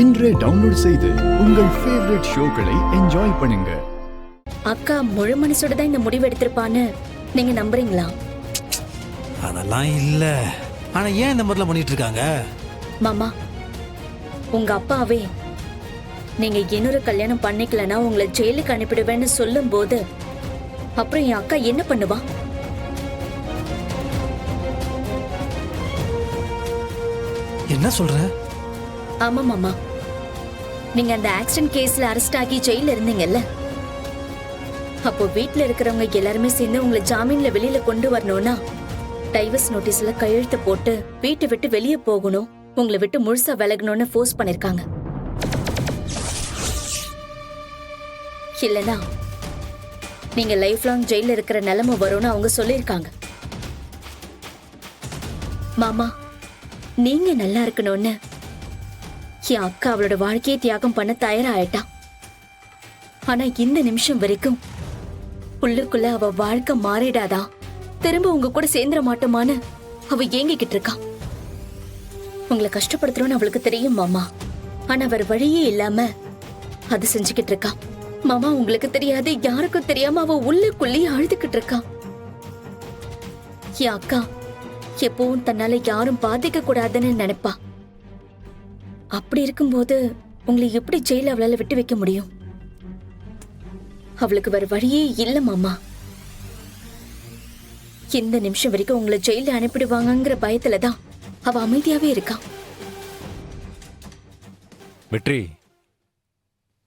இன்றே டவுன்லோட் செய்து உங்கள் ஃபேவரட் ஷோக்களை என்ஜாய் பண்ணுங்க. அக்கா முழு மனசோட தான் இந்த முடிவு எடுத்திருப்பான்னு நீங்க நம்புறீங்களா? அதெல்லாம் இல்ல. ஆனா ஏன் இந்த மாதிரிலாம் பண்ணிட்டு இருக்காங்க? மாமா, உங்க அப்பாவே நீங்க இன்னொரு கல்யாணம் பண்ணிக்கலன்னா உங்களை ஜெயிலுக்கு அனுப்பிடுவேன்னு சொல்லும் போது அப்புறம் என் அக்கா என்ன பண்ணுவா? என்ன சொல்ற? ஆமா மாமா, நீங்க அந்த ஆக்சிடென்ட் கேஸ்ல அரெஸ்ட் ஆகி ஜெயில இருந்தீங்கல்ல, அப்போ வீட்டுல இருக்கிறவங்க எல்லாருமே சேர்ந்து உங்களை ஜாமீன்ல வெளியில கொண்டு வரணும்னா டைவர்ஸ் நோட்டீஸ்ல கையெழுத்து போட்டு வீட்டை விட்டு வெளியே போகணும், உங்களை விட்டு முழுசா விலகணும்னு ஃபோர்ஸ் பண்ணிருக்காங்க. இல்லனா நீங்க லைஃப் லாங் ஜெயில இருக்கிற நிலைமை வரும்னு அவங்க சொல்லிருக்காங்க. மாமா, நீங்க நல்லா இருக்கணும்னு என் அக்கா அவளோட வாழ்க்கையை தியாகம் பண்ண தயாராயிட்டா. ஆனா இந்த நிமிஷம் வரைக்கும் உள்ளுக்குள்ள அவ வாழ்க்கை மாறிடாதா, திரும்ப உங்க கூட சேர்ந்துட மாட்டோமான்னு அவ ஏங்கிக்கிட்டு இருக்கா. உங்களை கஷ்டப்படுத்துறோன்னு அவளுக்கு தெரியும் மாமா, ஆனா வேற வழியே இல்லாம அது செஞ்சுக்கிட்டு இருக்கா. மாமா, உங்களுக்கு தெரியாது, யாருக்கும் தெரியாம அவ உள்ளுக்குள்ளேயே அழுதுகிட்டு இருக்கா. என் அக்கா எப்பவும் தன்னால யாரும் பாதிக்க கூடாதுன்னு நினைப்பா. அப்படி இருக்கும்போது உங்களை எப்படி ஜெயில அவளால விட்டு வைக்க முடியும்? அவளுக்கு வேற வழியே இல்ல மாமா. இந்த நிமிஷம் வரைக்கும் உங்களை ஜெயில அனுப்பிடுவாங்கங்கிற பயத்துலதான் அவ அமைதியாவே இருக்கா. வெற்றி,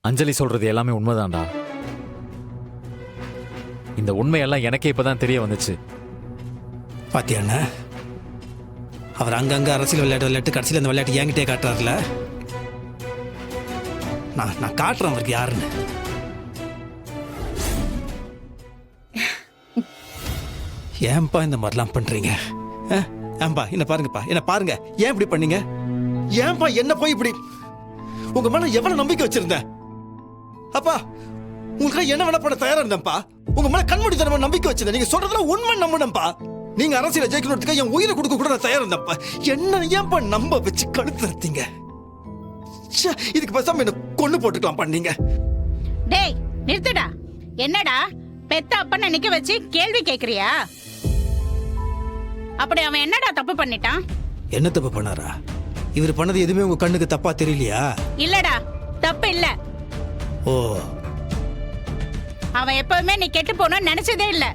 அஞ்சலி சொல்றது எல்லாமே உண்மைதான்டா. இந்த உண்மையெல்லாம் எனக்கே இப்பதான் தெரிய வந்துச்சு. பாத்தியா, அவர் அங்கங்க அரசியல் விளையாட்டு கடைசியில் அந்த விளையாட்டு என்கிட்டே காட்டுறாருல. நான் காட்டுறேன் அவருக்கு யாருன்னு. ஏன்பா இந்த மாதிரிலாம் பண்றீங்க? ஏன்பா என்ன பாருங்கப்பா, என்ன பாருங்க, ஏன் இப்படி பண்ணீங்க? ஏன்பா என்ன போய் இப்படி? உங்க மேல எவ்வளவு நம்பிக்கை வச்சிருந்தேன் அப்பா. உங்களுக்கு என்ன வேணா பண்ண தயாரா இருந்தேன்ப்பா. உங்க மேல கண்மூடித்தனமா நம்பிக்கை வச்சிருந்தேன். நீங்க சொல்றதுல உண்மை நம்பினேன்ப்பா. நீங்க அரசியல ஜெயிக்கணும்னு என் உயிரை கொடுக்க கூட நான் தயாரா இருந்தேன்ப்பா. என்ன ஏன்பா நம்ப வச்சு கழுத்துறீங்க? இதுக்கு பேசாம என்ன கொண்டு போட்டுக்கலாம் பண்ணீங்க. டேய் நிறுத்துடா. என்னடா பெத்த அப்பன்னு நிக்க வச்சு கேள்வி கேக்குறியா? அப்படி அவன் என்னடா தப்பு பண்ணிட்டான்? என்ன தப்பு பண்ணாரா? இவர் பண்ணது எதுவுமே உங்க கண்ணுக்கு தப்பா தெரியலையா? இல்லடா, தப்பு இல்ல. ஓ, அவன் எப்பவுமே நீ கெட்டு போகணும்னு நினைச்சதே இல்ல.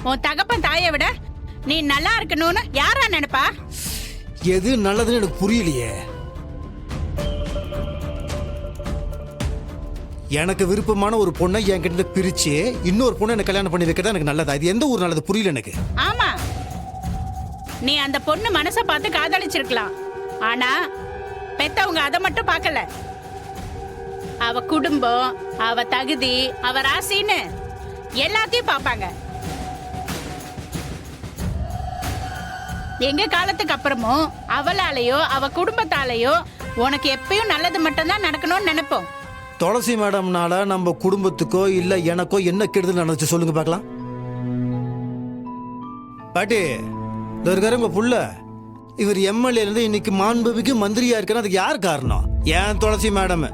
உன் தகப்பன் தாயை விட நீ நல்லா இருக்கணும்னு யாரா நினைப்பா? எது நல்லதுன்னு எனக்கு புரியலையே. எனக்கு விருப்பமான ஒரு பொண்ணை என்கிட்ட பிரிச்சு இன்னொரு பொண்ணை எனக்கு கல்யாணம் பண்ணி வைக்கிறதா எனக்கு நல்லதா? இது எந்த ஒரு நல்லது புரியல எனக்கு. ஆமா, நீ அந்த பொண்ணு மனசை பார்த்து காதலிச்சிருக்கலாம். ஆனா பெத்தவங்க அதை மட்டும் பார்க்கல. அவ குடும்பம், அவ தகுதி, அவ ராசின்னு எல்லாத்தையும் பார்ப்பாங்க. எங்க காலத்துக்கு அப்புறமும் அவளாலேயோ அவ குடும்பத்தாலேயோ உனக்கு எப்பயும் நல்லது மட்டும்தான் நடக்கணும்னு நினைப்போம். துளசி மேடம்னால நம்ம குடும்பத்துக்கோ இல்ல எனக்கோ என்ன கெடுதல் நடந்துச்சு சொல்லுங்க பார்க்கலாம். பாட்டி, இருக்காரு உங்க புள்ள. இவர் எம்எல்ஏ இருந்து இன்னைக்கு மாண்புமிகு மந்திரியா இருக்கிற அதுக்கு யார் காரணம்? ஏன் துளசி மேடம்.